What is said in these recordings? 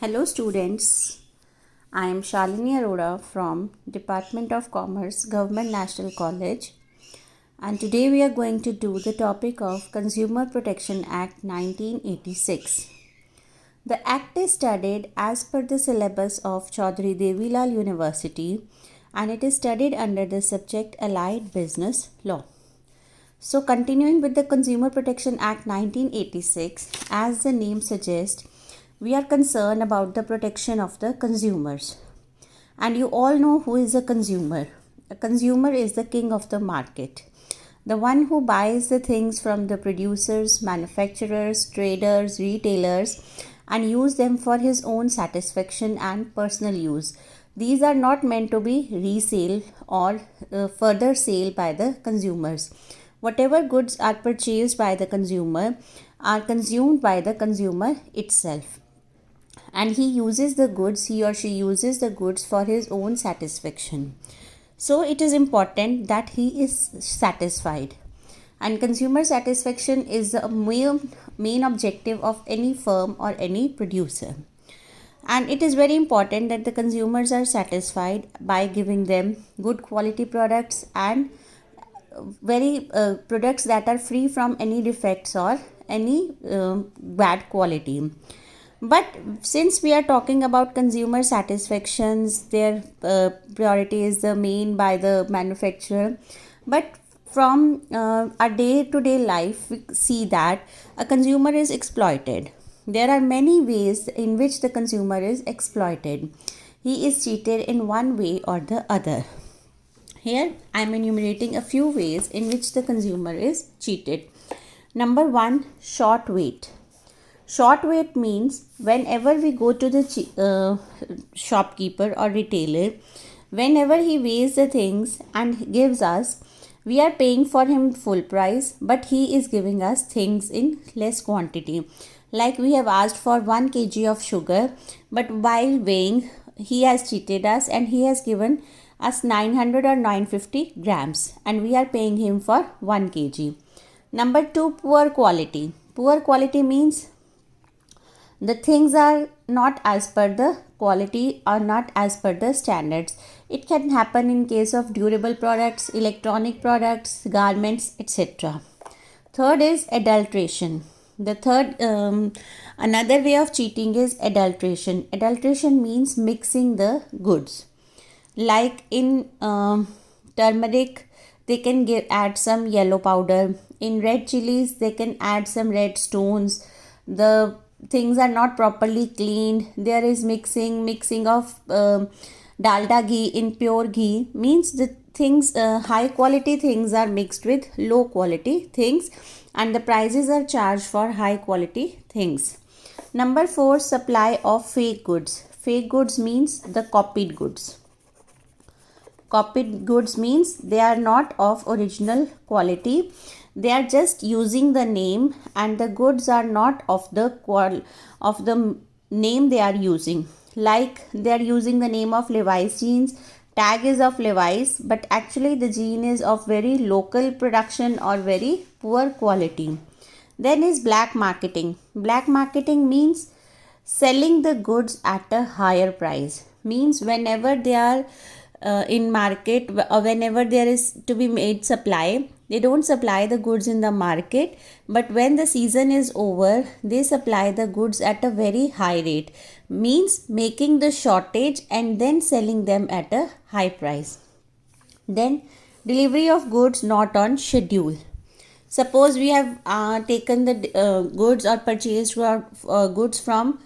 Hello students, I am Shalini Arora from Department of Commerce, Government National College, and today we are going to do the topic of Consumer Protection Act 1986. The act is studied as per the syllabus of Chaudhary Devilal University and it is studied under the subject Allied Business Law. So continuing with the Consumer Protection Act 1986, as the name suggests, we are concerned about the protection of the consumers. And you all know who is a consumer. A consumer is the king of the market. The one who buys the things from the producers, manufacturers, traders, retailers and use them for his own satisfaction and personal use. These are not meant to be resale or further sale by the consumers. Whatever goods are purchased by the consumer are consumed by the consumer itself. And he or she uses the goods for his own satisfaction. So it is important that he is satisfied. And consumer satisfaction is the main objective of any firm or any producer. And it is very important that the consumers are satisfied by giving them good quality products and products that are free from any defects or any bad quality. But since we are talking about consumer satisfactions, their priority is the main by the manufacturer. But from our day-to-day life, we see that a consumer is exploited. There are many ways in which the consumer is exploited. He is cheated in one way or the other. Here I am enumerating a few ways in which the consumer is cheated. Number 1, short wait. Short wait means whenever we go to the shopkeeper or retailer, whenever he weighs the things and gives us, we are paying for him full price, but he is giving us things in less quantity. Like we have asked for 1 kg of sugar, but while weighing, he has cheated us and he has given us 900 or 950 grams and we are paying him for 1 kg. Number 2, poor quality. Poor quality means the things are not as per the quality or not as per the standards. It can happen in case of durable products, electronic products, garments, etc. Third is adulteration. The third, another way of cheating is adulteration. Adulteration means mixing the goods. Like in turmeric, they can add some yellow powder. In red chilies, they can add some red stones. The things are not properly cleaned. There is mixing of dalda ghee in pure ghee. Means the things, high quality things are mixed with low quality things and the prices are charged for high quality things. Number 4, supply of fake goods. Fake goods means the copied goods. Copied goods means they are not of original quality. They are just using the name and the goods are not of the name they are using. Like they are using the name of Levi's jeans, tag is of Levi's, but actually the jean is of very local production or very poor quality. Then is black marketing. Black marketing means selling the goods at a higher price. Means whenever they are in market or whenever there is to be made supply, they don't supply the goods in the market, but when the season is over, they supply the goods at a very high rate. Means making the shortage and then selling them at a high price. Then delivery of goods not on schedule. Suppose we have taken the goods or purchased goods from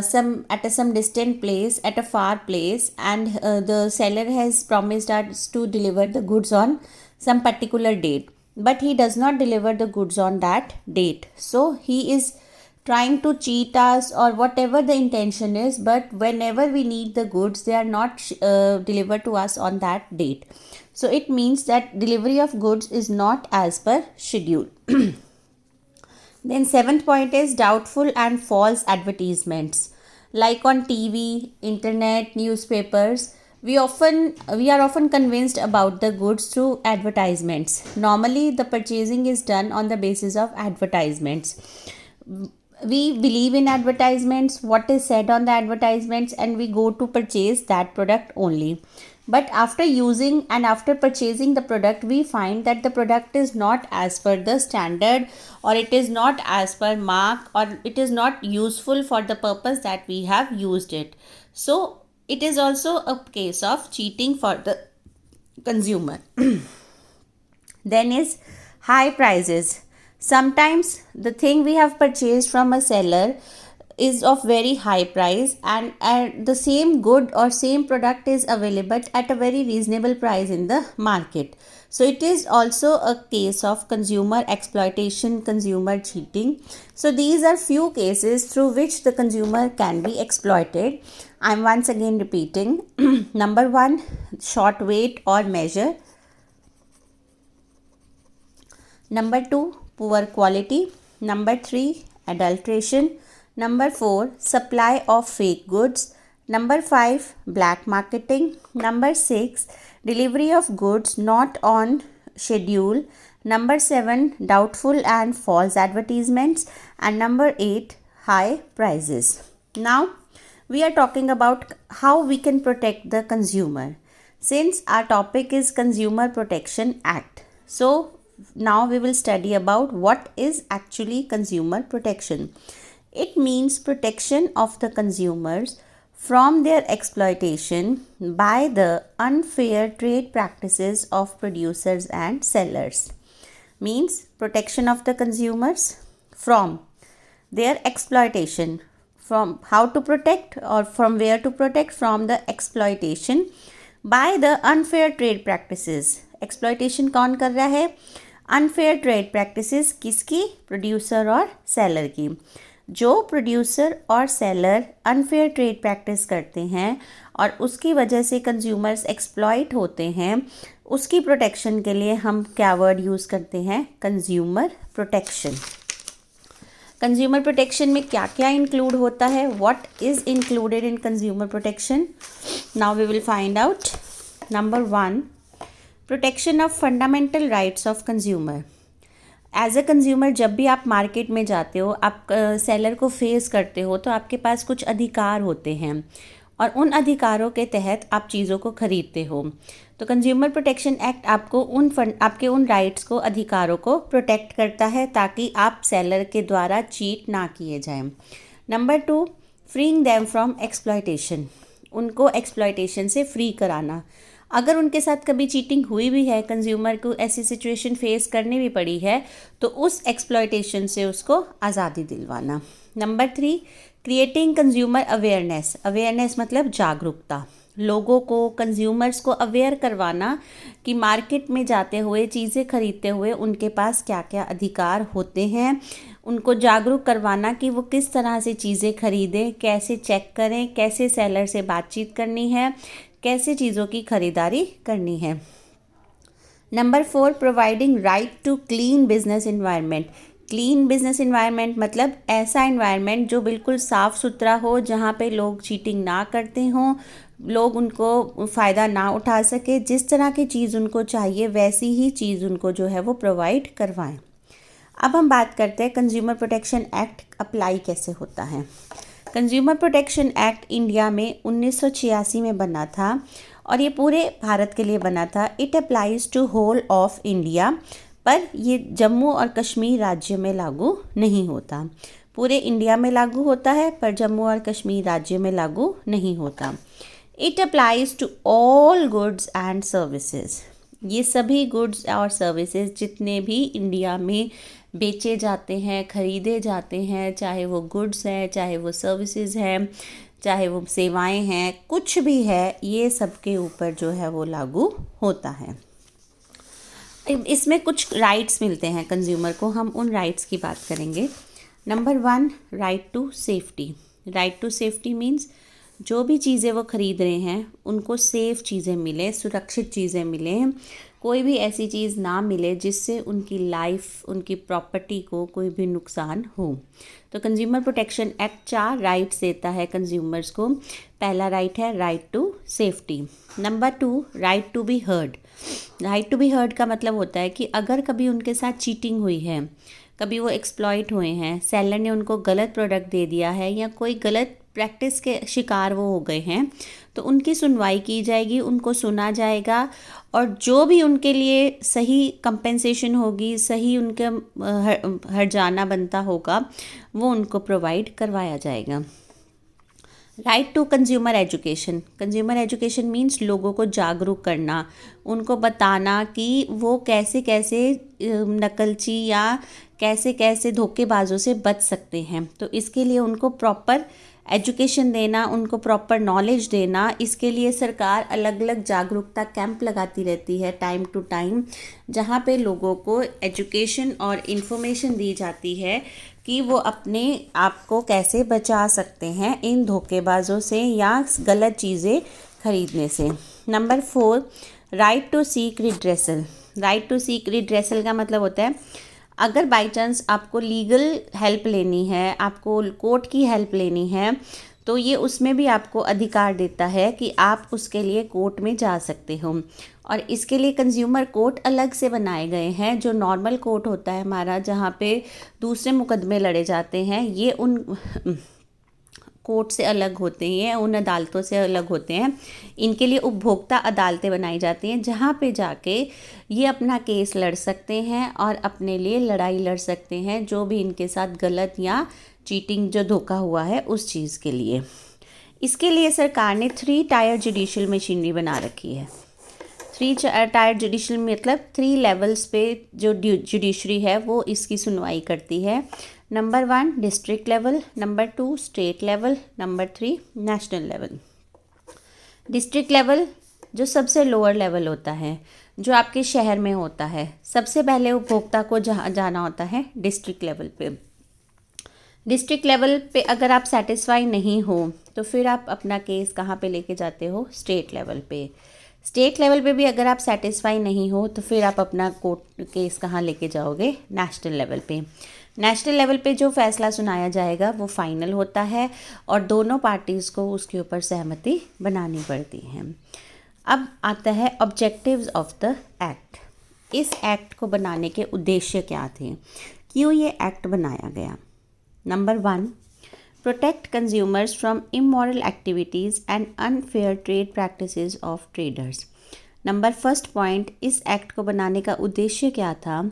some distant place, at a far place, and the seller has promised us to deliver the goods on some particular date, but he does not deliver the goods on that date. So he is trying to cheat us or whatever the intention is, but whenever we need the goods, they are not delivered to us on that date. So it means that delivery of goods is not as per schedule. Then 7th point is doubtful and false advertisements. Like on TV, internet, newspapers, we are often convinced about the goods through advertisements. Normally the purchasing is done on the basis of advertisements. we believe in advertisements, what is said on the advertisements, and we go to purchase that product only. But after using and after purchasing the product, we find that the product is not as per the standard, or it is not as per mark, or it is not useful for the purpose that we have used it. So it is also a case of cheating for the consumer. Then is high prices. Sometimes the thing we have purchased from a seller is of very high price, and the same good or same product is available at a very reasonable price in the market. So it is also a case of consumer exploitation, consumer cheating. So these are few cases through which the consumer can be exploited. I'm once again repeating. Number 1, short weight or measure. Number 2, poor quality. Number 3, adulteration. Number 4, supply of fake goods. Number 5, black marketing. Number 6, delivery of goods not on schedule. Number 7, doubtful and false advertisements. And number 8, high prices. Now, we are talking about how we can protect the consumer. Since our topic is Consumer Protection Act, so now we will study about what is actually consumer protection. It means protection of the consumers from their exploitation by the unfair trade practices of producers and sellers. Means protection of the consumers from their exploitation. From how to protect, or from where to protect? From the exploitation by the unfair trade practices. Exploitation कौन कर रहा है? Unfair trade practices किसकी? Producer और seller की. जो producer और seller unfair trade practice करते हैं और उसकी वजह से कंज्यूमर्स एक्सप्लॉइट होते हैं, उसकी प्रोटेक्शन के लिए हम क्या वर्ड यूज़ करते हैं? Consumer protection. कंज्यूमर प्रोटेक्शन में क्या क्या इंक्लूड होता है? What is included in consumer protection? Now we will find out. Number 1, protection of fundamental rights of consumer. As a consumer जब भी आप मार्केट में जाते हो, आप सेलर को फेस करते हो, तो आपके पास कुछ अधिकार होते हैं और उन अधिकारों के तहत आप चीज़ों को खरीदते हो. तो कंज्यूमर प्रोटेक्शन एक्ट आपको आपके उन राइट्स को, अधिकारों को प्रोटेक्ट करता है ताकि आप सेलर के द्वारा चीट ना किए जाएं. Number 2, freeing them from exploitation. उनको एक्सप्लॉयटेशन से फ्री कराना. अगर उनके साथ कभी चीटिंग हुई भी है, कंज्यूमर को ऐसी सिचुएशन फेस करनी भी पड़ी है, तो उस एक्सप्लॉयटेशन से उसको आज़ादी दिलवाना. Number 3, creating consumer awareness. Awareness मतलब जागरूकता. लोगों को, कंज्यूमर्स को अवेयर करवाना कि मार्केट में जाते हुए, चीज़ें खरीदते हुए उनके पास क्या क्या अधिकार होते हैं. उनको जागरूक करवाना कि वो किस तरह से चीज़ें खरीदें, कैसे चेक करें, कैसे सेलर से बातचीत करनी है, कैसे चीज़ों की खरीदारी करनी है. Number 4, providing right to clean business environment. Clean business environment मतलब ऐसा इन्वायरमेंट जो बिल्कुल साफ़ सुथरा हो, जहाँ पे लोग चीटिंग ना करते हों, लोग उनको फ़ायदा ना उठा सके. जिस तरह की चीज़ उनको चाहिए वैसी ही चीज़ उनको जो है वो प्रोवाइड करवाएं. अब हम बात करते हैं कंज्यूमर प्रोटेक्शन एक्ट अप्लाई कैसे होता है. कंज्यूमर प्रोटेक्शन एक्ट इंडिया में 1986 में बना था और ये पूरे भारत के लिए बना था. It applies to whole of India, पर ये जम्मू और कश्मीर राज्य में लागू नहीं होता. पूरे इंडिया में लागू होता है पर जम्मू और कश्मीर राज्य में लागू नहीं होता. It applies to all goods and services. ये सभी गुड्स और सर्विसेज जितने भी इंडिया में बेचे जाते हैं, खरीदे जाते हैं, चाहे वो गुड्स हैं, चाहे वो सर्विसेज हैं, चाहे वो सेवाएं हैं, कुछ भी है, ये सब के ऊपर जो है वो लागू होता है. इसमें कुछ राइट्स मिलते हैं कंज्यूमर को, हम उन राइट्स की बात करेंगे. Number 1, right to safety. Right to safety means जो भी चीज़ें वो खरीद रहे हैं उनको सेफ़ चीज़ें मिले, सुरक्षित चीज़ें मिलें, कोई भी ऐसी चीज़ ना मिले जिससे उनकी लाइफ, उनकी प्रॉपर्टी को कोई भी नुकसान हो. तो कंज्यूमर प्रोटेक्शन एक्ट 4 राइट्स देता है कंज्यूमर्स को. पहला राइट है right to safety. Number 2, right to be heard. Right to be heard का मतलब होता है कि अगर कभी उनके साथ चीटिंग हुई है, कभी वो एक्सप्लॉइट हुए हैं, सेलर ने उनको गलत प्रोडक्ट दे दिया है या कोई गलत प्रैक्टिस के शिकार वो हो गए हैं, तो उनकी सुनवाई की जाएगी, उनको सुना जाएगा और जो भी उनके लिए सही कंपेंसेशन होगी, सही उनका हर्जाना बनता होगा, वो उनको प्रोवाइड करवाया जाएगा। Right to consumer education. Consumer education means लोगों को जागरूक करना, उनको बताना कि वो कैसे कैसे नकलची या कैसे कैसे धोखेबाजों से बच सकते हैं। तो इसके लिए उनको प्रॉपर एजुकेशन देना, उनको प्रॉपर नॉलेज देना, इसके लिए सरकार अलग अलग जागरूकता कैंप लगाती रहती है टाइम टू टाइम, जहाँ पे लोगों को एजुकेशन और इन्फॉर्मेशन दी जाती है कि वो अपने आप को कैसे बचा सकते हैं इन धोखेबाजों से या गलत चीज़ें खरीदने से। Number 4, right to seek redressal. Right to seek redressal का मतलब होता है अगर बाई चांस आपको लीगल हेल्प लेनी है, आपको कोर्ट की हेल्प लेनी है, तो ये उसमें भी आपको अधिकार देता है कि आप उसके लिए कोर्ट में जा सकते हो। और इसके लिए कंज्यूमर कोर्ट अलग से बनाए गए हैं। जो नॉर्मल कोर्ट होता है हमारा, जहाँ पे दूसरे मुकदमे लड़े जाते हैं, ये उन कोर्ट से अलग होते हैं, उन अदालतों से अलग होते हैं। इनके लिए उपभोक्ता अदालतें बनाई जाती हैं, जहाँ पे जाके ये अपना केस लड़ सकते हैं और अपने लिए लड़ाई लड़ सकते हैं जो भी इनके साथ गलत या चीटिंग जो धोखा हुआ है उस चीज़ के लिए। इसके लिए सरकार ने 3 टायर जुडिशल मशीनरी बना रखी है। 3 टायर जुडिशल मतलब 3 लेवल्स पे जो जुडिशरी है वो इसकी सुनवाई करती है। Number 1 district level, number 2 state level, number 3 national level. District level जो सबसे लोअर लेवल होता है, जो आपके शहर में होता है, सबसे पहले उपभोक्ता को जाना होता है डिस्ट्रिक्ट लेवल पे। डिस्ट्रिक्ट लेवल पे अगर आप सेटिस्फाई नहीं हो तो फिर आप अपना केस कहाँ पे लेके जाते हो? स्टेट लेवल पे। स्टेट लेवल पे भी अगर आप सेटिस्फाई नहीं हो तो फिर आप अपना कोर्ट केस कहाँ लेके जाओगे? नेशनल लेवल पे। नेशनल लेवल पे जो फैसला सुनाया जाएगा वो फाइनल होता है और दोनों पार्टीज़ को उसके ऊपर सहमति बनानी पड़ती है। अब आता है ऑब्जेक्टिव्स ऑफ द एक्ट। इस एक्ट को बनाने के उद्देश्य क्या थे, क्यों ये एक्ट बनाया गया? Number 1 protect consumers from immoral activities and unfair trade practices of traders. Number first point, इस एक्ट को बनाने का उद्देश्य क्या था?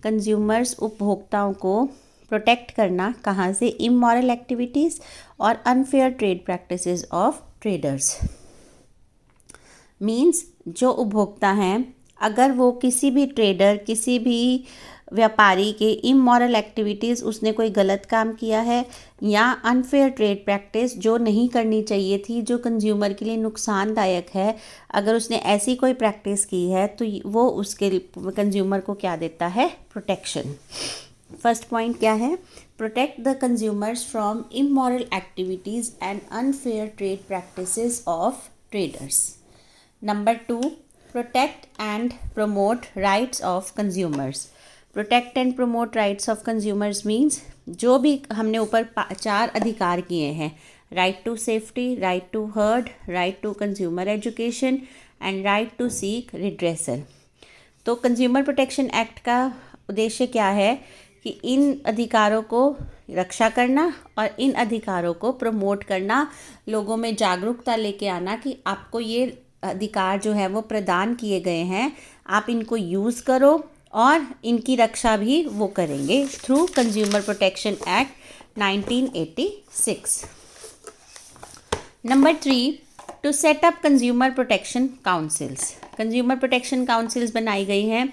कंज्यूमर्स उपभोक्ताओं को प्रोटेक्ट करना, कहाँ से? इमोरल एक्टिविटीज़ और unfair trade practices of traders. Means जो उपभोक्ता हैं, अगर वो किसी भी ट्रेडर, किसी भी व्यापारी के इमोरल एक्टिविटीज़, उसने कोई गलत काम किया है या अनफेयर ट्रेड प्रैक्टिस जो नहीं करनी चाहिए थी, जो कंज्यूमर के लिए नुकसानदायक है, अगर उसने ऐसी कोई प्रैक्टिस की है तो वो उसके कंज्यूमर को क्या देता है? प्रोटेक्शन। फर्स्ट पॉइंट क्या है? Protect the consumers from immoral activities and unfair trade practices of traders. Number 2 protect and promote rights of consumers. Protect and promote rights of consumers means जो भी हमने ऊपर 4 अधिकार किए हैं, right to safety, right to heard, right to consumer education and right to seek redressal. तो consumer protection act का उद्देश्य क्या है कि इन अधिकारों को रक्षा करना और इन अधिकारों को प्रमोट करना, लोगों में जागरूकता लेके आना कि आपको ये अधिकार जो है वो प्रदान किए गए हैं, आप इनको यूज़ करो और इनकी रक्षा भी वो करेंगे through consumer protection act 1986। Number 3 to set up consumer protection councils. Consumer protection councils बनाई गई हैं।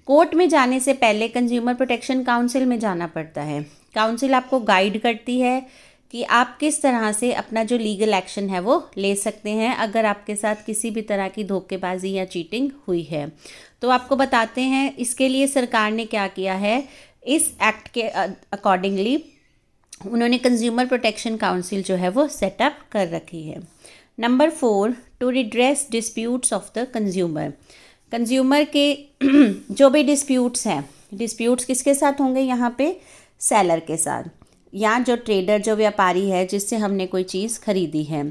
कोर्ट में जाने से पहले कंज्यूमर प्रोटेक्शन काउंसिल में जाना पड़ता है। काउंसिल आपको गाइड करती है कि आप किस तरह से अपना जो लीगल एक्शन है वो ले सकते हैं अगर आपके साथ किसी भी तरह की धोखेबाजी या चीटिंग हुई है। तो आपको बताते हैं इसके लिए सरकार ने क्या किया है। इस एक्ट के अकॉर्डिंगली उन्होंने कंज्यूमर प्रोटेक्शन काउंसिल जो है वो सेटअप कर रखी है। Number 4 to redress disputes of the consumer. Consumer के जो भी डिस्प्यूट्स हैं, डिस्प्यूट्स किसके साथ होंगे यहाँ पे? सेलर के साथ या जो ट्रेडर, जो व्यापारी है जिससे हमने कोई चीज़ खरीदी है।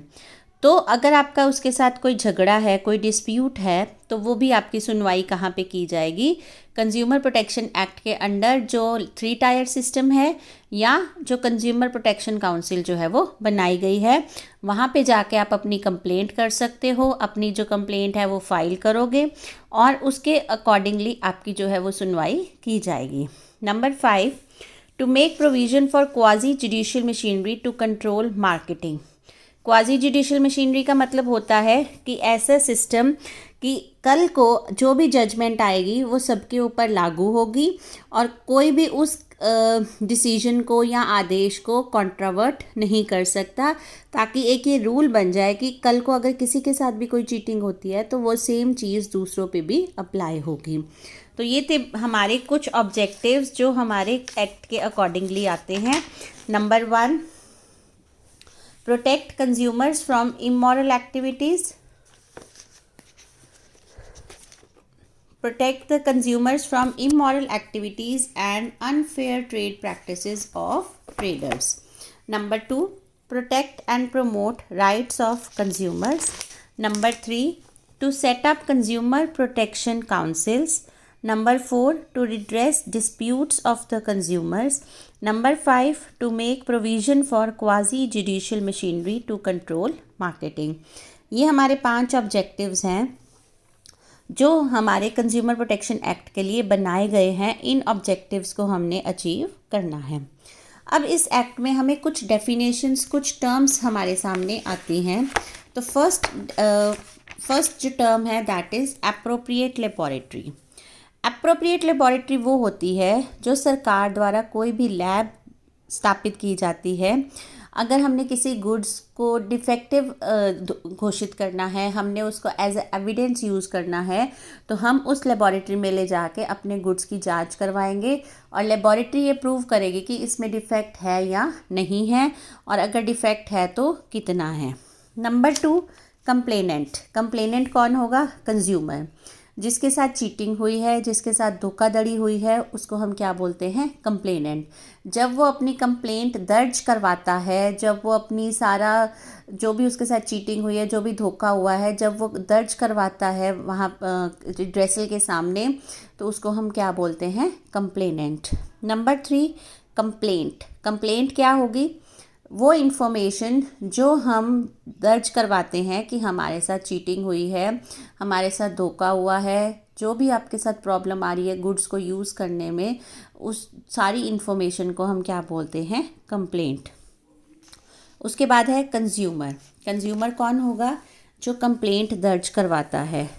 तो अगर आपका उसके साथ कोई झगड़ा है, कोई डिस्प्यूट है, तो वो भी आपकी सुनवाई कहाँ पे की जाएगी? कंज्यूमर प्रोटेक्शन एक्ट के अंडर जो 3 टायर सिस्टम है या जो कंज्यूमर प्रोटेक्शन काउंसिल जो है वो बनाई गई है, वहाँ पे जाके आप अपनी कंप्लेंट कर सकते हो। अपनी जो कंप्लेंट है वो फाइल करोगे और उसके अकॉर्डिंगली आपकी जो है वो सुनवाई की जाएगी। Number 5, to make provision for quasi judicial machinery to control marketing. Quasi judicial machinery का मतलब होता है कि ऐसा सिस्टम कि कल को जो भी जजमेंट आएगी वो सबके ऊपर लागू होगी और कोई भी उस डिसीजन को या आदेश को कॉन्ट्रावर्ट नहीं कर सकता, ताकि एक ये रूल बन जाए कि कल को अगर किसी के साथ भी कोई चीटिंग होती है तो वो सेम चीज़ दूसरों पे भी अप्लाई होगी। तो ये थे हमारे कुछ ऑब्जेक्टिव्स जो हमारे एक्ट के अकॉर्डिंगली आते हैं। Number 1, protect consumers from immoral activities. Protect the consumers from immoral activities and unfair trade practices of traders. Number 2, protect and promote rights of consumers. Number 3, to set up consumer protection councils. Number 4, to redress disputes of the consumers. Number 5, to make provision for quasi judicial machinery to control marketing. ये हमारे 5 objectives हैं जो हमारे consumer protection act के लिए बनाए गए हैं। इन ऑब्जेक्टिव्स को हमने अचीव करना है। अब इस एक्ट में हमें कुछ डेफिनेशंस, कुछ टर्म्स हमारे सामने आती हैं। तो फर्स्ट जो टर्म है that is appropriate laboratory. Appropriate laboratory वो होती है जो सरकार द्वारा कोई भी लैब स्थापित की जाती है। अगर हमने किसी गुड्स को डिफेक्टिव घोषित करना है, हमने उसको एज एविडेंस यूज़ करना है, तो हम उस लेबोरेटरी में ले जाके अपने गुड्स की जांच करवाएंगे और लेबोरेटरी ये प्रूव करेगी कि इसमें डिफेक्ट है या नहीं है, और अगर डिफेक्ट है तो कितना है। Number 2, complainant. कंप्लेनेंट कौन होगा? कंज्यूमर। जिसके साथ चीटिंग हुई है, जिसके साथ धोखाधड़ी हुई है, उसको हम क्या बोलते हैं? कंप्लेनेंट। जब वो अपनी कंप्लेंट दर्ज करवाता है, जब वो अपनी सारा जो भी उसके साथ चीटिंग हुई है, जो भी धोखा हुआ है, जब वो दर्ज करवाता है वहाँ ड्रेसल के सामने, तो उसको हम क्या बोलते हैं? कंप्लेनेंट। Number 3, complaint. कंप्लेंट क्या होगी? वो इन्फॉर्मेशन जो हम दर्ज करवाते हैं कि हमारे साथ चीटिंग हुई है, हमारे साथ धोखा हुआ है, जो भी आपके साथ प्रॉब्लम आ रही है गुड्स को यूज़ करने में, उस सारी इन्फॉर्मेशन को हम क्या बोलते हैं? कंप्लेंट। उसके बाद है कंज्यूमर। कंज्यूमर कौन होगा? जो कंप्लेंट दर्ज करवाता है।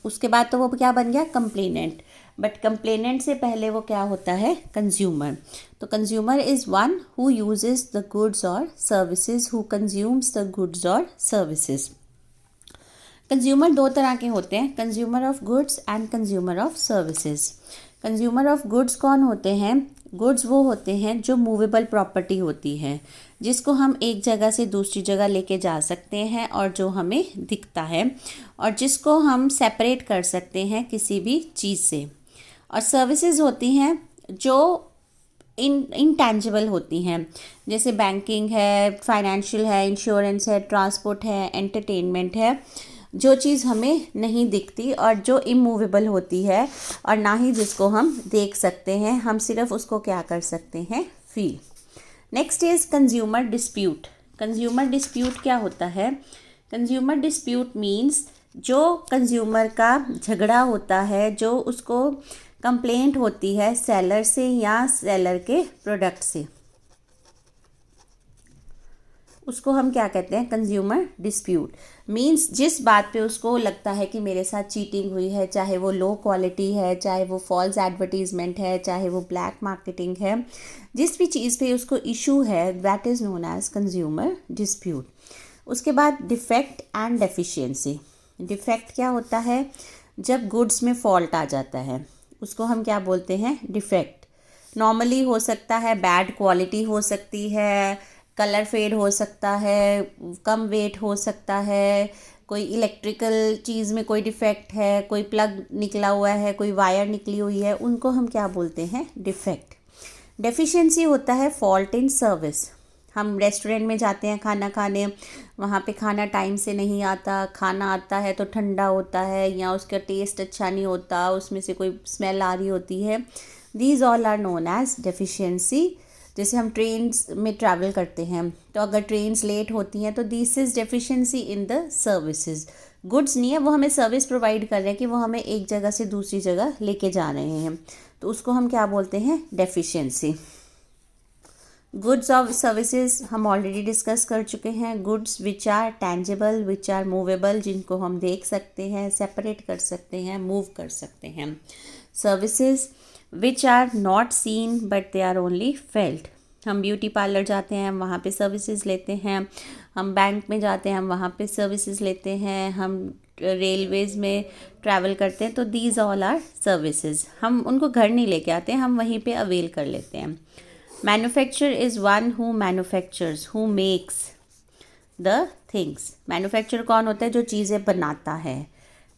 उसके बाद तो वो क्या बन गया? कंप्लेनेंट। बट कंप्लेनेंट से पहले वो क्या होता है? कंज्यूमर। तो consumer is one who uses the goods और services, who consumes the goods और सर्विसेज। कंज्यूमर 2 तरह के होते हैं, consumer of goods and consumer of services. Consumer of goods कौन होते हैं? गुड्स वो होते हैं जो मूवेबल प्रॉपर्टी होती है, जिसको हम एक जगह से दूसरी जगह लेके जा सकते हैं और जो हमें दिखता है और जिसको हम सेपरेट कर सकते हैं किसी भी चीज़ से। और सर्विसेज होती हैं जो इनटैंजिबल होती हैं, जैसे बैंकिंग है, फाइनेंशियल है, इंश्योरेंस है, ट्रांसपोर्ट है, एंटरटेनमेंट है, जो चीज़ हमें नहीं दिखती और जो इमूवेबल होती है और ना ही जिसको हम देख सकते हैं, हम सिर्फ उसको क्या कर सकते हैं? Feel. Next is consumer dispute. Consumer dispute क्या होता है? कंज्यूमर डिस्प्यूट मीन्स जो कंज्यूमर का झगड़ा होता है, जो उसको कंप्लेंट होती है सेलर से या सेलर के प्रोडक्ट से, उसको हम क्या कहते हैं? Consumer dispute. मींस जिस बात पे उसको लगता है कि मेरे साथ चीटिंग हुई है, चाहे वो लो क्वालिटी है, चाहे वो फॉल्स एडवर्टीजमेंट है, चाहे वो ब्लैक मार्केटिंग है, जिस भी चीज़ पे उसको इशू है, that is known as consumer dispute. उसके बाद डिफेक्ट एंड डेफिशिएंसी। डिफेक्ट क्या होता है? जब गुड्स में फॉल्ट आ जाता है, उसको हम क्या बोलते हैं? डिफेक्ट। नॉर्मली हो सकता है बैड क्वालिटी हो सकती है, कलर फेड हो सकता है, कम वेट हो सकता है, कोई इलेक्ट्रिकल चीज़ में कोई डिफेक्ट है, कोई प्लग निकला हुआ है, कोई वायर निकली हुई है, उनको हम क्या बोलते हैं? डिफेक्ट। डेफिशिएंसी होता है फॉल्ट इन सर्विस। हम रेस्टोरेंट में जाते हैं खाना खाने, वहाँ पे खाना टाइम से नहीं आता, खाना आता है तो ठंडा होता है या उसका टेस्ट अच्छा नहीं होता, उसमें से कोई स्मेल आ रही होती है। These all are known as deficiency. जैसे हम ट्रेन्स में ट्रैवल करते हैं तो अगर ट्रेन्स लेट होती हैं तो this is deficiency in the services. Goods नहीं है, वो हमें सर्विस प्रोवाइड कर रहे हैं कि वो हमें एक जगह से दूसरी जगह लेके जा रहे हैं, तो उसको हम क्या बोलते हैं, डेफिशिएंसी। गुड्स और सर्विसेज हम ऑलरेडी डिस्कस कर चुके हैं। Goods which are tangible, which are movable, जिनको हम देख सकते हैं, सेपरेट कर सकते हैं, मूव कर सकते हैं। Services which are not seen but they are only felt. हम ब्यूटी पार्लर जाते हैं, हम वहाँ पे सर्विसेज लेते हैं। हम बैंक में जाते हैं, हम वहाँ पे सर्विसेज लेते हैं। हम रेलवेज़ में ट्रैवल करते हैं, तो दीज ऑल आर सर्विसेज। हम उनको घर नहीं लेके आते हैं, हम वहीं पे अवेल कर लेते हैं। Manufacture is one who manufactures, who makes the things. Manufacture कौन होता है, जो चीज़ें बनाता है।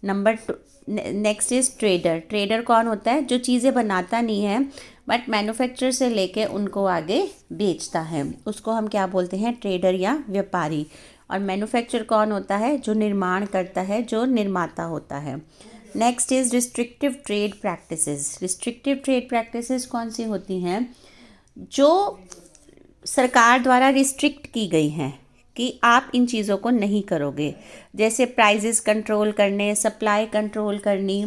Number two, next is trader. Trader कौन होता है, जो चीज़ें बनाता नहीं है बट मैन्युफैक्चर से लेके उनको आगे बेचता है, उसको हम क्या बोलते हैं, ट्रेडर या व्यापारी। और मैन्युफैक्चर कौन होता है, जो निर्माण करता है, जो निर्माता होता है। Next is restrictive trade practices. Restrictive trade practices कौन सी होती हैं, जो सरकार द्वारा रिस्ट्रिक्ट की गई हैं कि आप इन चीज़ों को नहीं करोगे, जैसे प्राइजेस कंट्रोल करने, सप्लाई कंट्रोल करनी।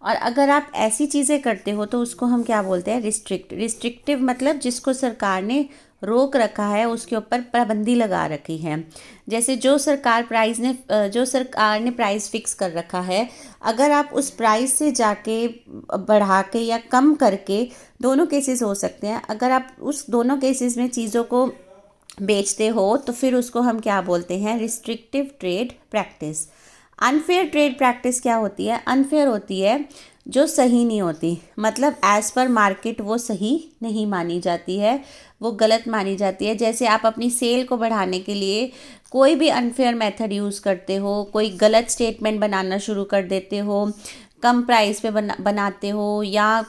और अगर आप ऐसी चीज़ें करते हो तो उसको हम क्या बोलते हैं, रिस्ट्रिक्ट। रिस्ट्रिक्टिव मतलब जिसको सरकार ने रोक रखा है, उसके ऊपर पाबंदी लगा रखी है। जैसे जो सरकार ने प्राइस फिक्स कर रखा है, अगर आप उस प्राइस से जाके बढ़ा के या कम करके, दोनों केसेस हो सकते हैं, अगर आप उस दोनों केसेस में चीज़ों को बेचते हो तो फिर उसको हम क्या बोलते हैं, restrictive trade practice. Unfair trade practice क्या होती है, अनफेयर होती है जो सही नहीं होती, मतलब एज़ पर मार्केट वो सही नहीं मानी जाती है, वो गलत मानी जाती है। जैसे आप अपनी सेल को बढ़ाने के लिए कोई भी अनफेयर मेथड यूज़ करते हो, कोई गलत स्टेटमेंट बनाना शुरू कर देते हो, कम प्राइस पे बनाते हो, या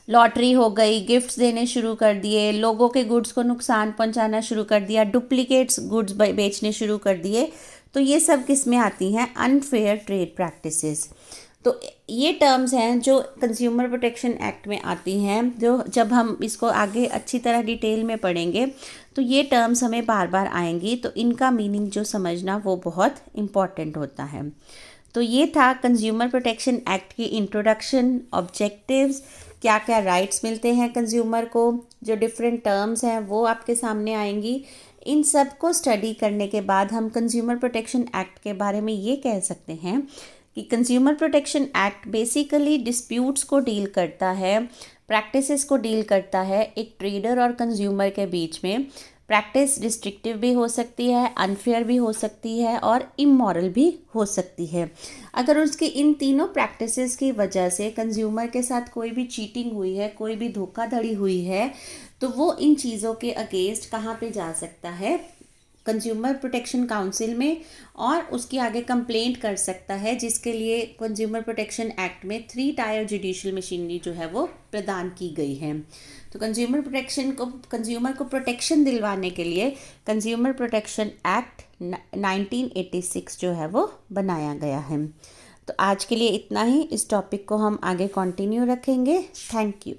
लॉटरी हो गई, गिफ्ट्स देने शुरू कर दिए, लोगों के गुड्स को नुकसान पहुंचाना शुरू कर दिया, डुप्लीकेट्स गुड्स बेचने शुरू कर दिए, तो ये सब किस में आती हैं, अनफेयर ट्रेड प्रैक्टिसेस। तो ये टर्म्स हैं जो कंज्यूमर प्रोटेक्शन एक्ट में आती हैं, जो जब हम इसको आगे अच्छी तरह डिटेल में पढ़ेंगे तो ये टर्म्स हमें बार बार आएंगी, तो इनका मीनिंग जो समझना वो बहुत इम्पॉर्टेंट होता है। तो ये था कंज्यूमर प्रोटेक्शन एक्ट की इंट्रोडक्शन, ऑब्जेक्टिव्स, क्या क्या राइट्स मिलते हैं कंज्यूमर को, जो डिफरेंट टर्म्स हैं वो आपके सामने आएंगी। इन सब को स्टडी करने के बाद हम कंज्यूमर प्रोटेक्शन एक्ट के बारे में ये कह सकते हैं कि consumer protection act basically disputes को डील करता है, प्रैक्टिसेस को डील करता है एक ट्रेडर और कंज्यूमर के बीच में। प्रैक्टिस रिस्ट्रिक्टिव भी हो सकती है, अनफेयर भी हो सकती है और इमोरल भी हो सकती है। अगर उसकी इन तीनों प्रैक्टिसेस की वजह से कंज्यूमर के साथ कोई भी चीटिंग हुई है, कोई भी धोखाधड़ी हुई है, तो वो इन चीज़ों के अगेंस्ट कहाँ पे जा सकता है, कंज्यूमर प्रोटेक्शन काउंसिल में, और उसकी आगे कंप्लेंट कर सकता है, जिसके लिए कंज्यूमर प्रोटेक्शन एक्ट में 3 टायर जुडिशियल मशीनरी जो है वो प्रदान की गई है। तो कंज्यूमर को प्रोटेक्शन दिलवाने के लिए कंज्यूमर प्रोटेक्शन एक्ट 1986 जो है वो बनाया गया है। तो आज के लिए इतना ही, इस टॉपिक को हम आगे कंटिन्यू रखेंगे। Thank you.